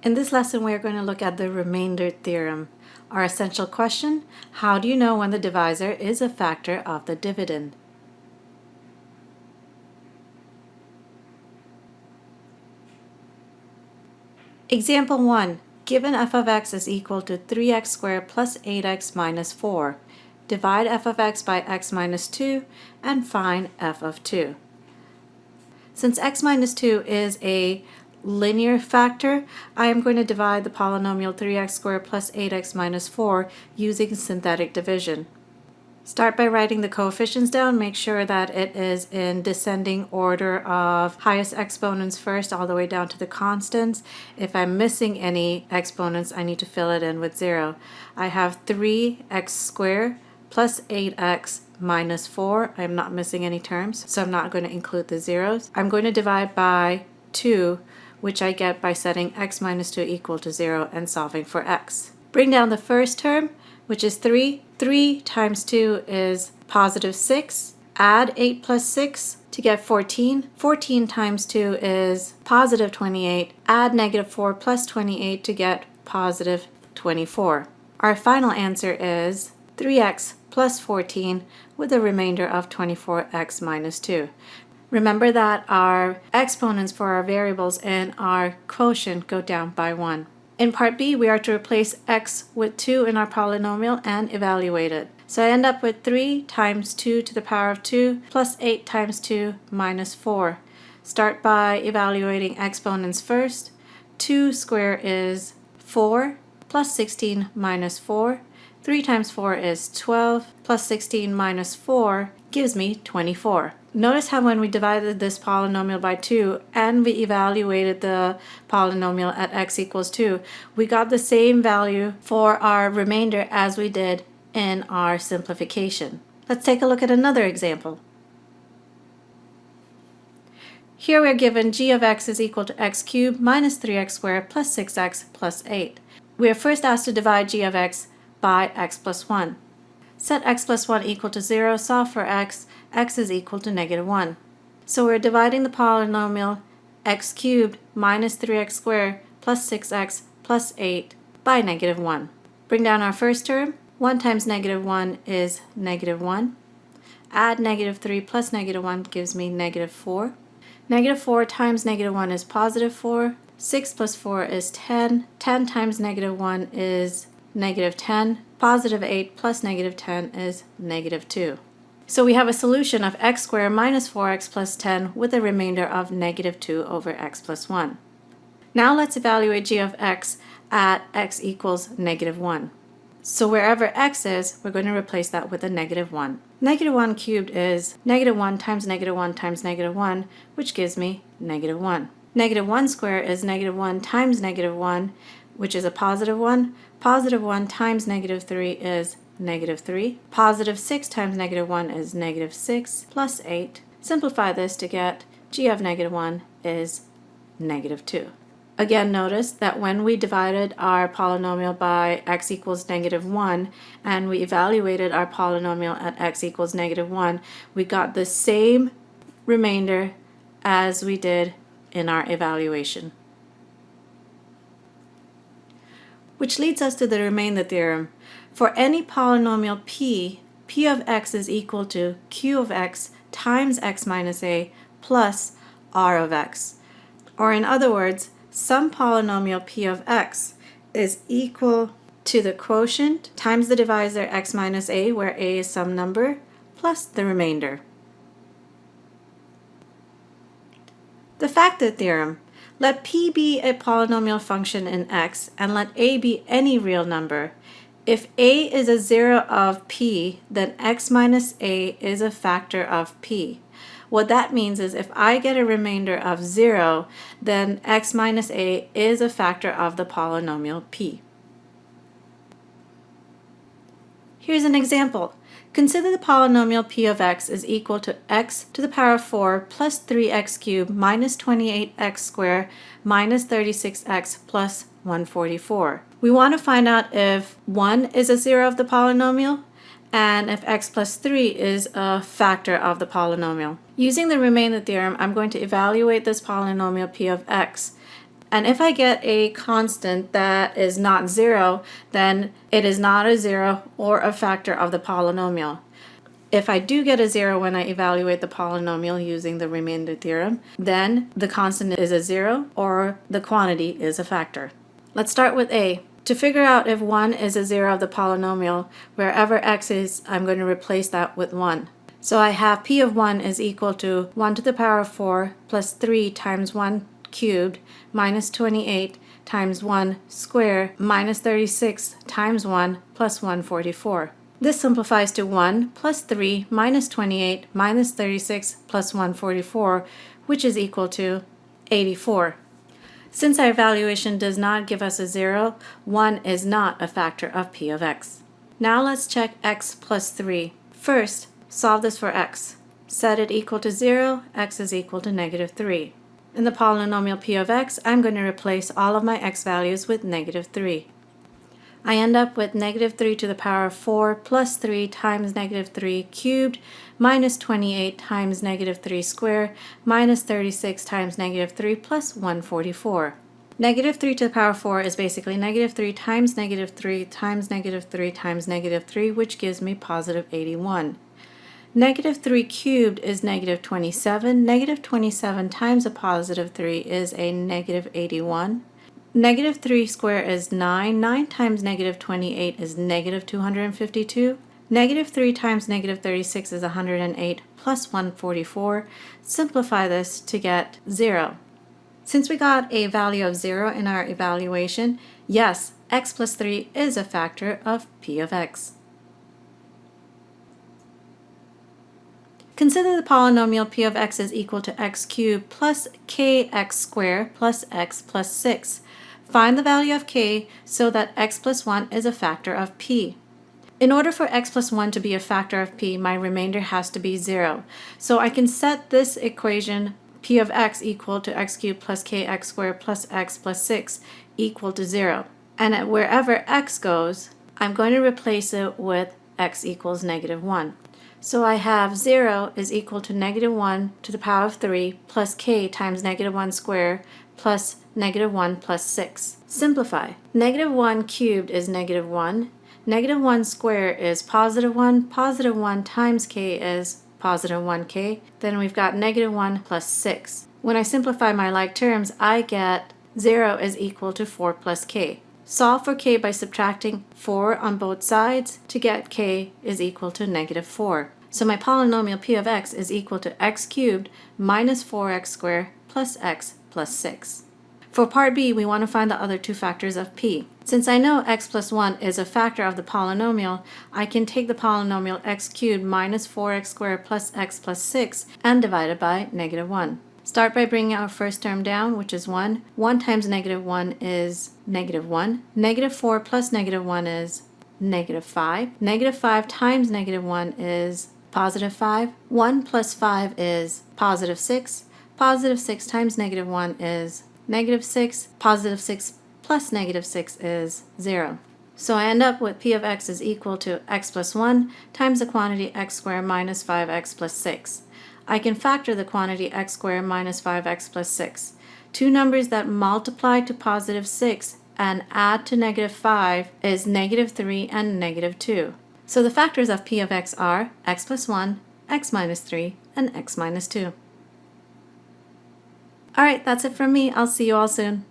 In this lesson, we are going to look at the remainder theorem. Our essential question: how do you know when the divisor is a factor of the dividend? Example 1. Given f of x is equal to 3x squared plus 8x minus 4. Divide f of x by x minus 2 and find f of 2. Since x minus 2 is a linear factor, I am going to divide the polynomial 3x squared plus 8x minus 4 using synthetic division. Start by writing the coefficients down. Make sure that it is in descending order of highest exponents first all the way down to the constants. If I'm missing any exponents, I need to fill it in with 0. I have 3x squared plus 8x minus 4. I'm not missing any terms, so I'm not going to include the zeros. I'm going to divide by 2, which I get by setting x minus 2 equal to 0 and solving for x. Bring down the first term, which is 3. 3 times 2 is positive 6. Add 8 plus 6 to get 14. 14 times 2 is positive 28. Add negative 4 plus 28 to get positive 24. Our final answer is 3x plus 14 with a remainder of 24x minus 2. Remember that our exponents for our variables and our quotient go down by 1. In part B, we are to replace x with 2 in our polynomial and evaluate it. So I end up with 3 times 2 to the power of 2 plus 8 times 2 minus 4. Start by evaluating exponents first. 2 squared is 4 plus 16 minus 4. 3 times 4 is 12 plus 16 minus 4 gives me 24. Notice how when we divided this polynomial by 2 and we evaluated the polynomial at x equals 2, we got the same value for our remainder as we did in our simplification. Let's take a look at another example. Here we're given g of x is equal to x cubed minus 3x squared plus 6x plus 8. We are first asked to divide g of x by x plus 1. Set x plus 1 equal to 0, solve for x is equal to negative 1. So we're dividing the polynomial x cubed minus 3x squared plus 6x plus 8 by negative 1. Bring down our first term. 1 times negative 1 is negative 1. Add negative 3 plus negative 1 gives me negative 4. Negative 4 times negative 1 is positive 4. 6 plus 4 is 10. 10 times negative 1 is negative 10. Positive 8 plus negative 10 is negative 2. So we have a solution of x squared minus 4x plus 10 with a remainder of negative 2 over x plus 1. Now let's evaluate g of x at x equals negative 1. So wherever x is, we're going to replace that with a negative 1. Negative 1 cubed is negative 1 times negative 1 times negative 1, which gives me negative 1. Negative 1 squared is negative 1 times negative 1, which is a positive 1. Positive 1 times negative 3 is negative 3. Positive 6 times negative 1 is negative 6 plus 8. Simplify this to get g of negative 1 is negative 2. Again, notice that when we divided our polynomial by x equals negative 1 and we evaluated our polynomial at x equals negative 1, we got the same remainder as we did in our evaluation. Which leads us to the remainder theorem. For any polynomial p of x is equal to q of x times x minus a plus r of x. Or in other words, some polynomial p of x is equal to the quotient times the divisor x minus a, where a is some number, plus the remainder. The factor theorem. Let p be a polynomial function in x and let a be any real number. If a is a 0 of p, then x minus a is a factor of p. What that means is if I get a remainder of 0, then x minus a is a factor of the polynomial p. Here's an example. Consider the polynomial p of x is equal to x to the power of 4 plus 3x cubed minus 28x squared minus 36x plus 144. We want to find out if 1 is a 0 of the polynomial and if x plus 3 is a factor of the polynomial. Using the remainder theorem, I'm going to evaluate this polynomial p of x And if I get a constant that is not 0, then it is not a 0 or a factor of the polynomial. If I do get a 0 when I evaluate the polynomial using the remainder theorem, then the constant is a 0 or the quantity is a factor. Let's start with A. To figure out if 1 is a 0 of the polynomial, wherever x is, I'm going to replace that with 1. So I have p of 1 is equal to 1 to the power of 4 plus 3 times 1 cubed minus 28 times 1 squared minus 36 times 1 plus 144. This simplifies to 1 plus 3 minus 28 minus 36 plus 144, which is equal to 84. Since our evaluation does not give us a 0, 1 is not a factor of p of x. Now let's check x plus 3. First, solve this for x. Set it equal to 0, x is equal to negative 3. In the polynomial p of x, I'm going to replace all of my x values with negative 3. I end up with negative 3 to the power of 4 plus 3 times negative 3 cubed minus 28 times negative 3 squared minus 36 times negative 3 plus 144. Negative 3 to the power of 4 is basically negative 3 times negative 3 times negative 3 times negative 3, which gives me positive 81. Negative 3 cubed is negative 27. Negative 27 times a positive 3 is a negative 81. Negative 3 squared is 9. 9 times negative 28 is negative 252. Negative 3 times negative 36 is 108 plus 144. Simplify this to get 0. Since we got a value of 0 in our evaluation, yes, x plus 3 is a factor of p of x. Consider the polynomial p of x is equal to x cubed plus kx squared plus x plus 6. Find the value of k so that x plus 1 is a factor of p. In order for x plus 1 to be a factor of p, my remainder has to be 0. So I can set this equation p of x equal to x cubed plus kx squared plus x plus 6 equal to 0. And wherever x goes, I'm going to replace it with x equals negative 1. So I have 0 is equal to negative 1 to the power of 3 plus k times negative 1 squared plus negative 1 plus 6. Simplify. Negative 1 cubed is negative 1. Negative 1 squared is positive 1. Positive 1 times k is positive 1k. Then we've got negative 1 plus 6. When I simplify my like terms, I get 0 is equal to 4 plus k. Solve for k by subtracting 4 on both sides to get k is equal to negative 4. So my polynomial p of x is equal to x cubed minus 4x squared plus x plus 6. For part B, we want to find the other two factors of p. Since I know x plus 1 is a factor of the polynomial, I can take the polynomial x cubed minus 4x squared plus x plus 6 and divide it by negative 1. Start by bringing our first term down, which is 1. 1 times negative 1 is negative 1. Negative 4 plus negative 1 is negative 5. Negative 5 times negative 1 is positive 5. 1 plus 5 is positive 6. Positive 6 times negative 1 is negative 6. Positive 6 plus negative 6 is 0. So I end up with p of x is equal to x plus 1 times the quantity x squared minus 5x plus 6. I can factor the quantity x squared minus 5x plus 6. Two numbers that multiply to positive 6 and add to negative 5 is negative 3 and negative 2. So the factors of p of x are x plus 1, x minus 3, and x minus 2. Alright, that's it from me. I'll see you all soon.